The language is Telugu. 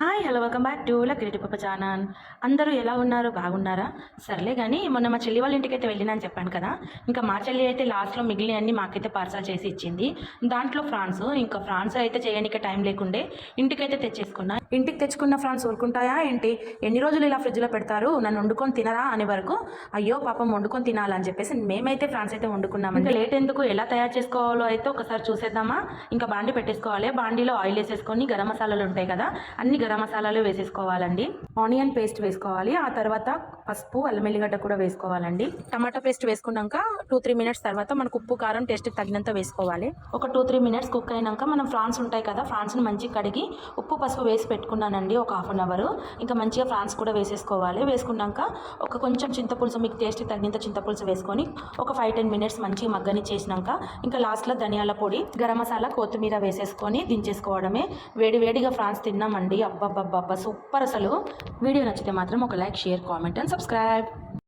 Hi hello welcome back to Lakkireddy పప్ప ఛానల్. అందరూ ఎలా ఉన్నారు? బాగున్నారా? సర్లే కానీ మొన్న మా చెల్లి వాళ్ళ ఇంటికి అయితే వెళ్ళినా అని చెప్పాను కదా. ఇంకా మా చెల్లి అయితే లాస్ట్లో మిగిలినవన్నీ మాకైతే పార్సల్ చేసి ఇచ్చింది. దాంట్లో ఫ్రాన్స్ అయితే చేయడానికి టైం లేకుండే ఇంటికైతే తెచ్చేసుకున్నా. ఇంటికి తెచ్చుకున్న ఫ్రాన్స్ ఊరుకుంటాయా ఏంటి? ఎన్ని రోజులు ఇలా ఫ్రిడ్జ్లో పెడతారు? నన్ను వండుకొని తినరా అనే వరకు అయ్యో పాపం వండుకొని తినాలని చెప్పేసి మేమైతే ఫ్రాన్స్ అయితే వండుకున్నామండి. లేట్ ఎందుకు, ఎలా తయారు చేసుకోవాలో అయితే ఒకసారి చూసేద్దామా. ఇంకా బాండి పెట్టేసుకోవాలి. బాండీలో ఆయిల్ వేసేసుకొని గరం మసాలాలు ఉంటాయి కదా, అన్ని గరం మసాలాలు వేసేసుకోవాలండి. ఆనియన్ పేస్ట్ వేసుకోవాలి. ఆ తర్వాత పసుపు, అల్లం ఎల్లిగడ్డ కూడా వేసుకోవాలండి. టమాటా పేస్ట్ వేసుకున్నాక 2-3 మినిట్స్ తర్వాత మనకు ఉప్పు కారం టేస్ట్ తగినంత వేసుకోవాలి. ఒక 2-3 మినిట్స్ కుక్ అయినాక మనం ఫ్రాన్స్ ఉంటాయి కదా, ఫ్రాన్స్ని మంచిగా కడిగి ఉప్పు పసుపు వేసి పెట్టుకున్నానండి ఒక హాఫ్ అన్ అవర్. ఇంకా మంచిగా ఫ్రాన్స్ కూడా వేసేసుకోవాలి. వేసుకున్నాక ఒక కొంచెం చింతపులుసు, మీకు టేస్ట్ తగినంత చింతపులుసు వేసుకొని ఒక 5-10 మినిట్స్ మంచిగా మగ్గని చేసినాక ఇంకా లాస్ట్లో ధనియాల పొడి, గరం మసాలా, కొత్తిమీర వేసేసుకొని దించేసుకోవడమే. వేడి వేడిగా ఫ్రాన్స్ తిన్నామండి. అబ్బబ్బబ్బబ్బా సూపర్ అసలు. వీడియో నచ్చితే మాత్రం ఒక like, share, comment and subscribe.